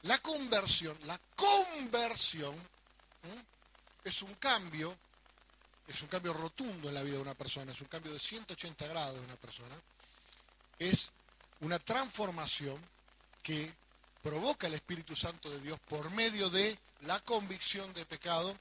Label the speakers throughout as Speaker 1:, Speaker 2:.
Speaker 1: La conversión es un cambio rotundo en la vida de una persona, es un cambio de 180 grados de una persona, es una transformación que provoca el Espíritu Santo de Dios por medio de la convicción de pecado,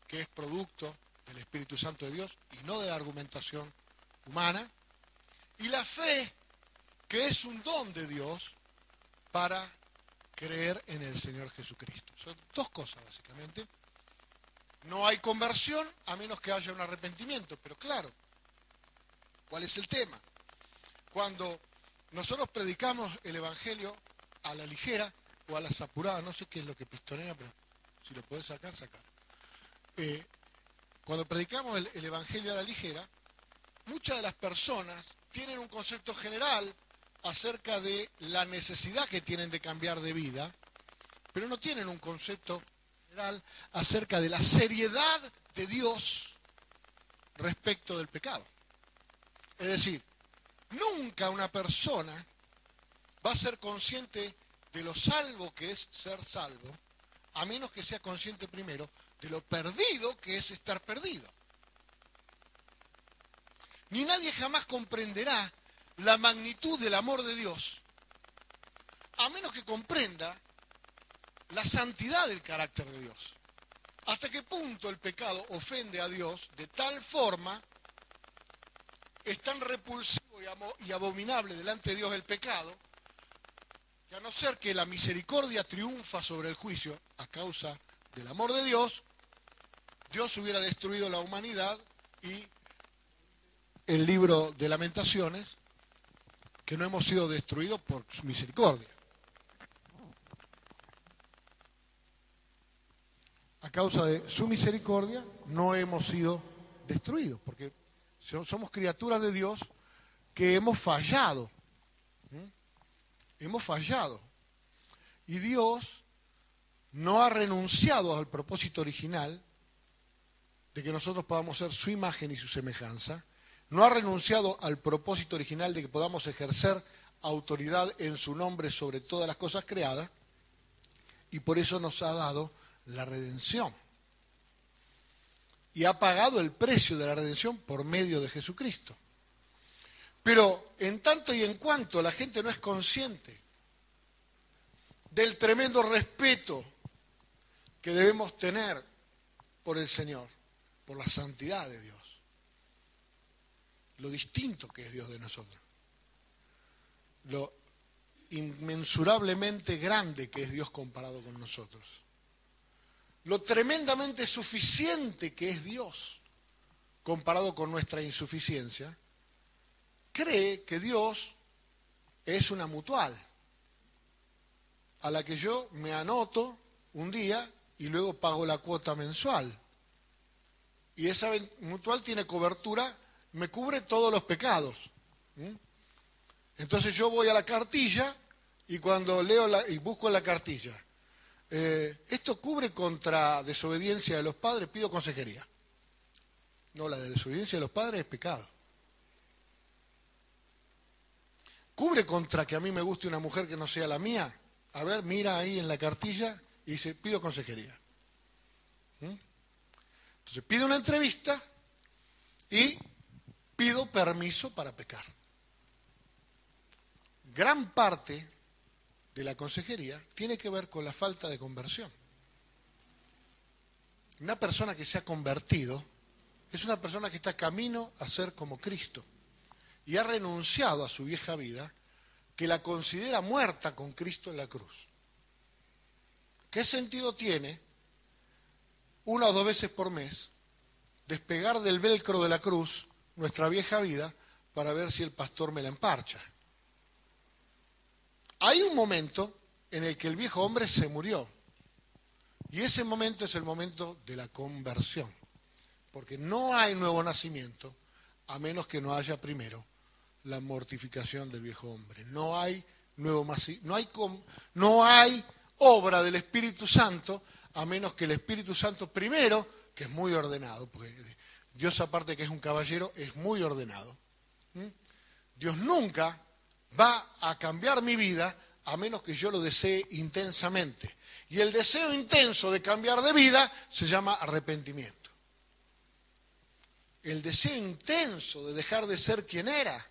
Speaker 1: que es producto del Espíritu Santo de Dios y no de la argumentación humana, y la fe, que es un don de Dios para creer en el Señor Jesucristo. Son dos cosas básicamente. No hay conversión a menos que haya un arrepentimiento, pero claro, ¿cuál es el tema? Cuando nosotros predicamos el Evangelio a la ligera o a las apuradas, no sé qué es lo que pistonea, pero si lo podés sacar, sacalo. Cuando predicamos el Evangelio a la ligera, muchas de las personas tienen un concepto general acerca de la necesidad que tienen de cambiar de vida, pero no tienen un concepto general acerca de la seriedad de Dios respecto del pecado. Es decir, nunca una persona va a ser consciente de lo salvo que es ser salvo, a menos que sea consciente primero de lo perdido que es estar perdido. Ni nadie jamás comprenderá la magnitud del amor de Dios, a menos que comprenda la santidad del carácter de Dios. ¿Hasta qué punto el pecado ofende a Dios de tal forma, es tan repulsivo y abominable delante de Dios el pecado, que a no ser que la misericordia triunfa sobre el juicio a causa del amor de Dios, Dios hubiera destruido la humanidad y el libro de Lamentaciones, que no hemos sido destruidos por su misericordia. A causa de su misericordia no hemos sido destruidos, porque somos criaturas de Dios que hemos fallado. Hemos fallado. Y Dios no ha renunciado al propósito original de que nosotros podamos ser su imagen y su semejanza. No ha renunciado al propósito original de que podamos ejercer autoridad en su nombre sobre todas las cosas creadas, y por eso nos ha dado la redención. Y ha pagado el precio de la redención por medio de Jesucristo. Pero en tanto y en cuanto la gente no es consciente del tremendo respeto que debemos tener por el Señor, por la santidad de Dios, lo distinto que es Dios de nosotros, lo inmensurablemente grande que es Dios comparado con nosotros, lo tremendamente suficiente que es Dios comparado con nuestra insuficiencia, cree que Dios es una mutual a la que yo me anoto un día y luego pago la cuota mensual. Y esa mutual tiene cobertura, me cubre todos los pecados. Entonces yo voy a la cartilla y cuando leo y busco en la cartilla, esto cubre contra desobediencia de los padres, pido consejería. No, la desobediencia de los padres es pecado. ¿Cubre contra que a mí me guste una mujer que no sea la mía? A ver, mira ahí en la cartilla y dice, pido consejería. Entonces pido una entrevista y pido permiso para pecar. Gran parte de la consejería tiene que ver con la falta de conversión. Una persona que se ha convertido es una persona que está camino a ser como Cristo y ha renunciado a su vieja vida, que la considera muerta con Cristo en la cruz. ¿Qué sentido tiene 1 o 2 veces por mes despegar del velcro de la cruz nuestra vieja vida para ver si el pastor me la emparcha? Hay un momento en el que el viejo hombre se murió, y ese momento es el momento de la conversión, porque no hay nuevo nacimiento a menos que no haya primero la mortificación del viejo hombre. No hay obra del Espíritu Santo a menos que el Espíritu Santo primero, que es muy ordenado, porque Dios, aparte que es un caballero, es muy ordenado. Dios nunca va a cambiar mi vida a menos que yo lo desee intensamente. Y el deseo intenso de cambiar de vida se llama arrepentimiento. El deseo intenso de dejar de ser quien era,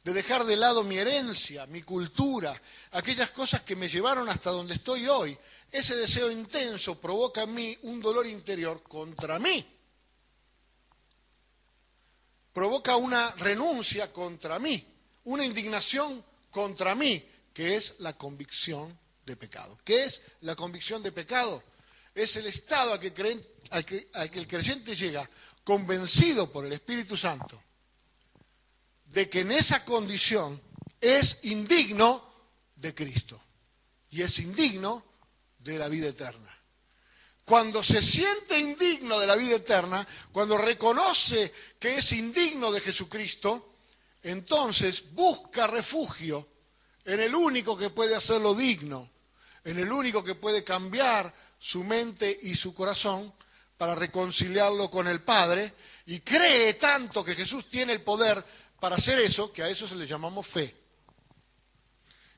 Speaker 1: de dejar de lado mi herencia, mi cultura, aquellas cosas que me llevaron hasta donde estoy hoy. Ese deseo intenso provoca en mí un dolor interior contra mí. Provoca una renuncia contra mí, una indignación contra mí, que es la convicción de pecado. ¿Qué es la convicción de pecado? Es el estado al que el creyente llega convencido por el Espíritu Santo de que en esa condición es indigno de Cristo y es indigno de la vida eterna. Cuando se siente indigno de la vida eterna, cuando reconoce que es indigno de Jesucristo, entonces busca refugio en el único que puede hacerlo digno, en el único que puede cambiar su mente y su corazón para reconciliarlo con el Padre, y cree tanto que Jesús tiene el poder para hacer eso, que a eso se le llamamos fe.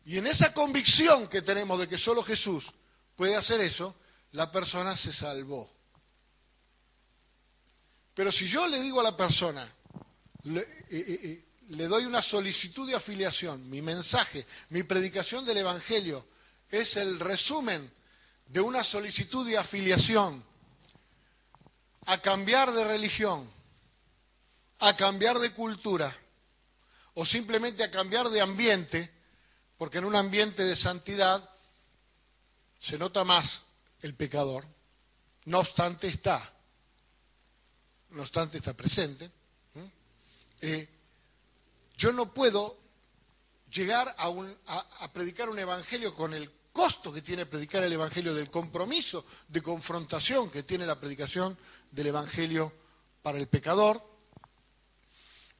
Speaker 1: Y en esa convicción que tenemos de que solo Jesús puede hacer eso, la persona se salvó. Pero si yo le digo a la persona, le doy una solicitud de afiliación, mi mensaje, mi predicación del Evangelio es el resumen de una solicitud de afiliación a cambiar de religión, a cambiar de cultura o simplemente a cambiar de ambiente, porque en un ambiente de santidad se nota más el pecador, no obstante está presente. Yo no puedo llegar a predicar un evangelio con el costo que tiene predicar el evangelio, del compromiso de confrontación que tiene la predicación del evangelio para el pecador.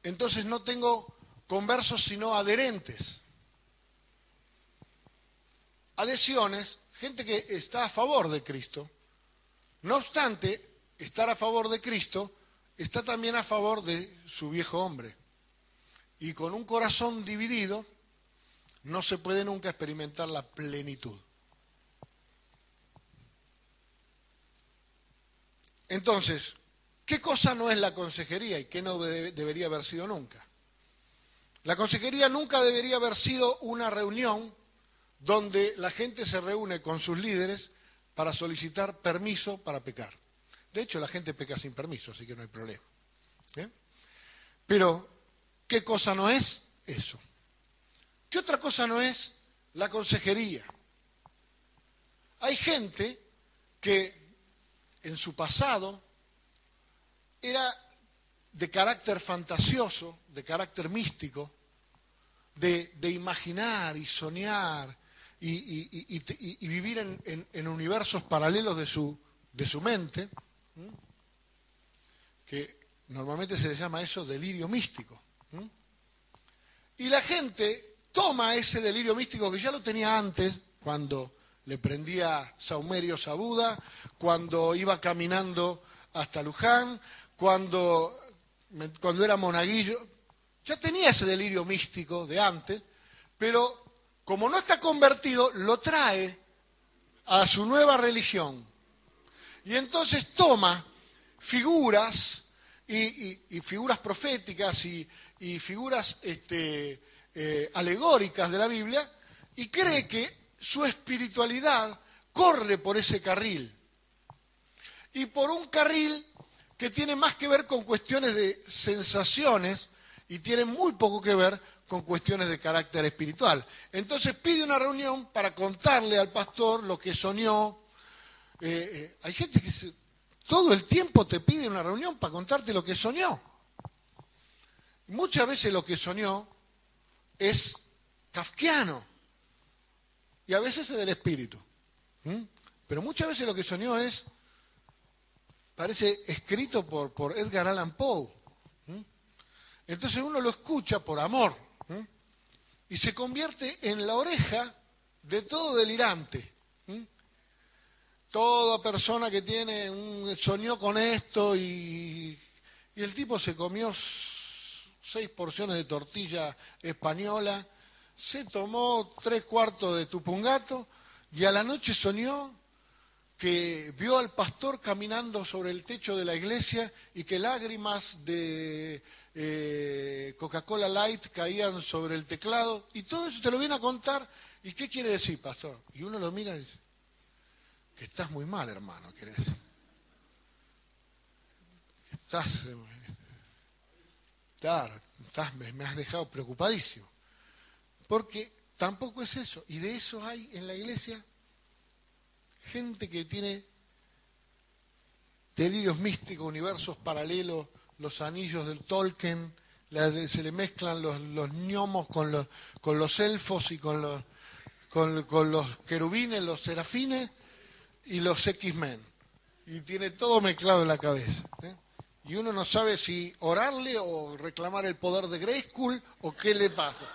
Speaker 1: Entonces no tengo conversos sino adherentes. Adhesiones, gente que está a favor de Cristo. No obstante, estar a favor de Cristo, está también a favor de su viejo hombre. Y con un corazón dividido no se puede nunca experimentar la plenitud. Entonces, ¿qué cosa no es la consejería y qué no debería haber sido nunca? La consejería nunca debería haber sido una reunión donde la gente se reúne con sus líderes para solicitar permiso para pecar. De hecho, la gente peca sin permiso, así que no hay problema. ¿Bien? Pero, ¿qué cosa no es eso? ¿Qué otra cosa no es la consejería? Hay gente que en su pasado era de carácter fantasioso, de carácter místico, de imaginar y soñar y vivir en universos paralelos de su mente, que normalmente se le llama eso delirio místico. Y la gente toma ese delirio místico que ya lo tenía antes, cuando le prendía saumerios a Buda, cuando iba caminando hasta Luján, cuando era monaguillo, ya tenía ese delirio místico de antes, pero como no está convertido, lo trae a su nueva religión. Y entonces toma figuras y figuras proféticas y figuras alegóricas de la Biblia y cree que su espiritualidad corre por ese carril. Y por un carril que tiene más que ver con cuestiones de sensaciones y tiene muy poco que ver con cuestiones de carácter espiritual. Entonces pide una reunión para contarle al pastor lo que soñó. Hay gente que todo el tiempo te pide una reunión para contarte lo que soñó. Muchas veces lo que soñó es kafkiano y a veces es del espíritu. Pero muchas veces lo que soñó parece escrito por Edgar Allan Poe. Entonces uno lo escucha por amor y se convierte en la oreja de todo delirante. Toda persona que soñó con esto y el tipo se comió 6 porciones de tortilla española se tomó 3/4 de tupungato y a la noche soñó que vio al pastor caminando sobre el techo de la iglesia y que lágrimas de Coca-Cola Light caían sobre el teclado, y todo eso te lo viene a contar. ¿Y qué quiere decir, pastor? Y uno lo mira y dice, que estás muy mal, hermano, quiere decir. Me has dejado preocupadísimo. Porque tampoco es eso. Y de eso hay en la iglesia gente que tiene delirios místicos, universos paralelos, los anillos del Tolkien, se le mezclan los gnomos con los elfos y con los querubines, los serafines y los X-Men. Y tiene todo mezclado en la cabeza. Y uno no sabe si orarle o reclamar el poder de Grayskull o qué le pasa.